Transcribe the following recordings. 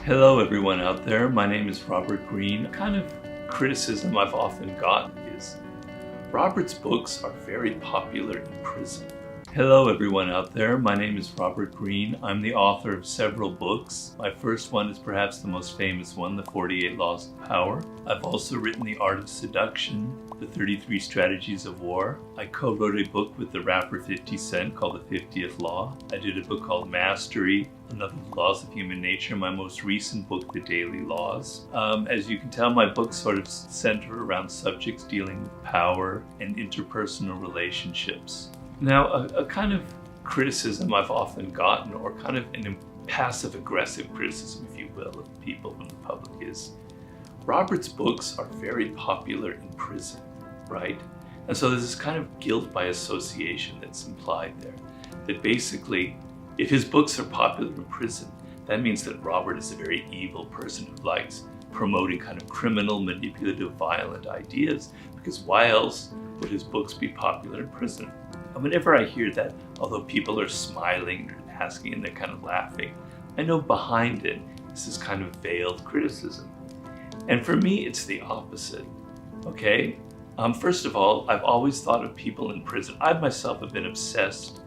Hello everyone out there, my name is Robert Greene. Kind of criticism I've often gotten is Robert's books are very popular in prison. Hello everyone out there, my name is Robert Greene. I'm the author of several books. My first one is perhaps the most famous one, The 48 Laws of Power. I've also written The Art of Seduction, The 33 Strategies of War. I co-wrote a book with the rapper 50 Cent called The 50th Law. I did a book called Mastery, Another Laws of Human Nature, my most recent book, The Daily Laws. As you can tell, my books sort of center around subjects dealing with power and interpersonal relationships. Now, a kind of criticism I've often gotten, or kind of an passive-aggressive criticism, if you will, of people from the public is, Robert's books are very popular in prison, right? And so there's this kind of guilt by association that's implied there, that basically, if his books are popular in prison, that means that Robert is a very evil person who likes promoting kind of criminal, manipulative, violent ideas, because why else would his books be popular in prison? And whenever I hear that, although people are smiling and asking and they're kind of laughing, I know behind it is this kind of veiled criticism. And for me, it's the opposite, okay? First of all, I've always thought of people in prison. I myself have been obsessed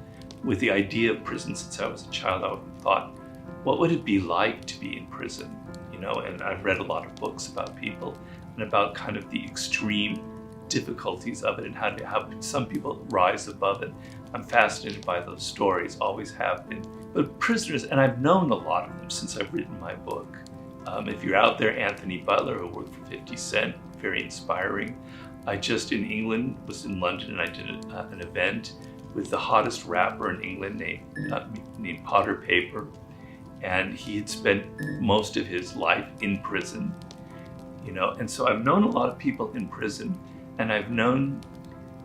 with the idea of prison since I was a child. I thought, what would it be like to be in prison? You know, and I've read a lot of books about people and about kind of the extreme difficulties of it and how some people rise above it. I'm fascinated by those stories, always have been. But prisoners, and I've known a lot of them since I've written my book. If you're out there, Anthony Butler, who worked for 50 Cent, very inspiring. I just in England was in London and I did an event with the hottest rapper in England named Potter Paper. And he had spent most of his life in prison, you know, and so I've known a lot of people in prison, and I've known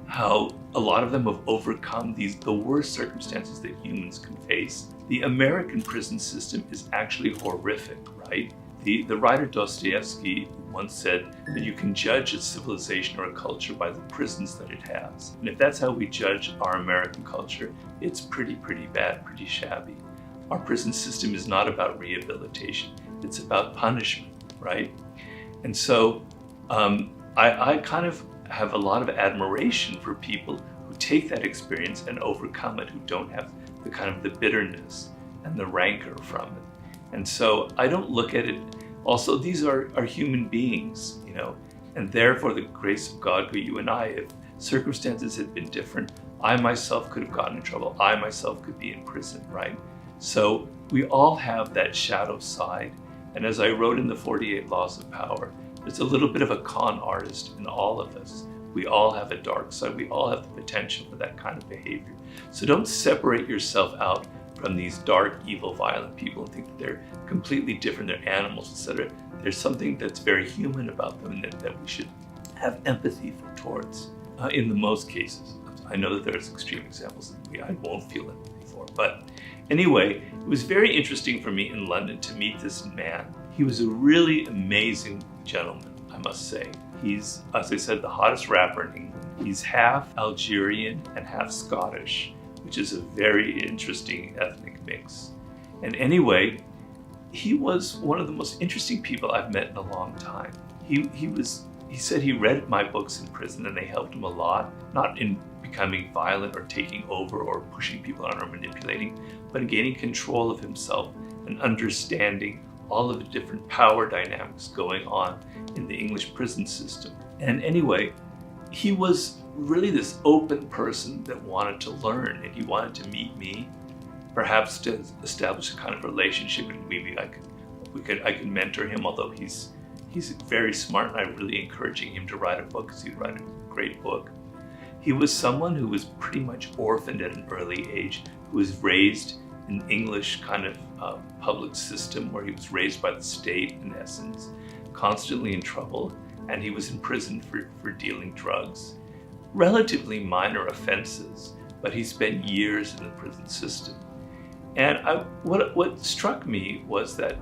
how a lot of them have overcome the worst circumstances that humans can face. The American prison system is actually horrific, right? The writer Dostoevsky once said that you can judge a civilization or a culture by the prisons that it has. And if that's how we judge our American culture, it's pretty bad, pretty shabby. Our prison system is not about rehabilitation, it's about punishment, right? And so I kind of have a lot of admiration for people who take that experience and overcome it, who don't have the kind of the bitterness and the rancor from it. And so I don't look at it, also these are human beings, you know, and therefore the grace of God for you and I, if circumstances had been different, I myself could have gotten in trouble, I myself could be in prison, right? So we all have that shadow side. And as I wrote in the 48 Laws of Power, there's a little bit of a con artist in all of us. We all have a dark side. We all have the potential for that kind of behavior. So don't separate yourself out from these dark, evil, violent people and think that they're completely different, they're animals, etc. There's something that's very human about them and that we should have empathy towards in the most cases. I know that there's extreme examples that I won't feel empathy for. But anyway, it was very interesting for me in London to meet this man. He was a really amazing gentleman, I must say. He's, as I said, the hottest rapper in England. He's half Algerian and half Scottish, which is a very interesting ethnic mix. And anyway, he was one of the most interesting people I've met in a long time. He said he read my books in prison and they helped him a lot, not in becoming violent or taking over or pushing people on or manipulating, but in gaining control of himself and understanding all of the different power dynamics going on in the English prison system. And anyway, he was really this open person that wanted to learn, and he wanted to meet me, perhaps to establish a kind of relationship, and maybe I could mentor him, although he's very smart and I'm really encouraging him to write a book because he'd write a great book. He was someone who was pretty much orphaned at an early age, who was raised in English kind of public system where he was raised by the state in essence, constantly in trouble, and he was in prison for dealing drugs. Relatively minor offenses, but he spent years in the prison system. And what struck me was that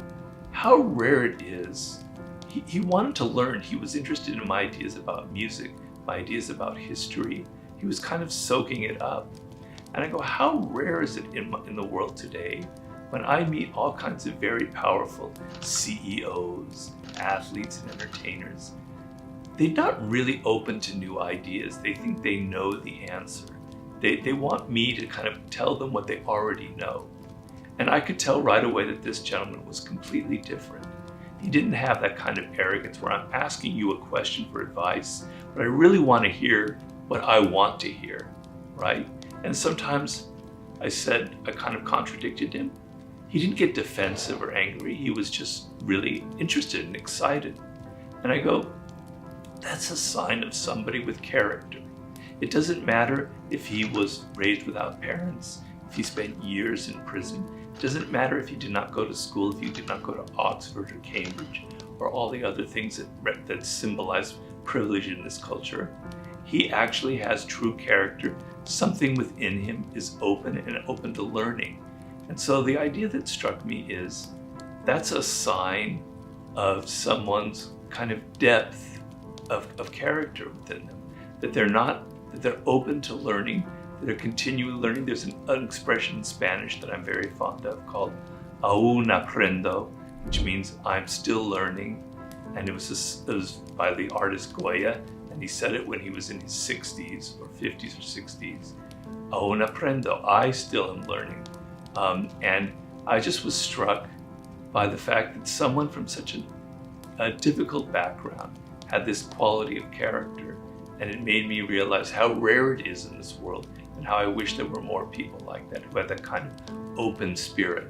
how rare it is. He wanted to learn. He was interested in my ideas about music, my ideas about history. He was kind of soaking it up. And I go, how rare is it in the world today when I meet all kinds of very powerful CEOs, athletes, and entertainers, they're not really open to new ideas. They think they know the answer. They want me to kind of tell them what they already know. And I could tell right away that this gentleman was completely different. He didn't have that kind of arrogance where I'm asking you a question for advice, but I really want to hear what I want to hear, right? And sometimes I kind of contradicted him. He didn't get defensive or angry. He was just really interested and excited. And I go, that's a sign of somebody with character. It doesn't matter if he was raised without parents, if he spent years in prison. It doesn't matter if he did not go to school, if he did not go to Oxford or Cambridge, or all the other things that symbolize privilege in this culture. He actually has true character. Something within him is open to learning. And so the idea that struck me is that's a sign of someone's kind of depth of character within them, that they're open to learning, that they're continually learning. There's an expression in Spanish that I'm very fond of called aún aprendo, which means I'm still learning. And it was by the artist Goya, and he said it when he was in his 60s or 50s or 60s. Aún aprendo, I still am learning. And I just was struck by the fact that someone from such a difficult background had this quality of character, and it made me realize how rare it is in this world and how I wish there were more people like that who had that kind of open spirit.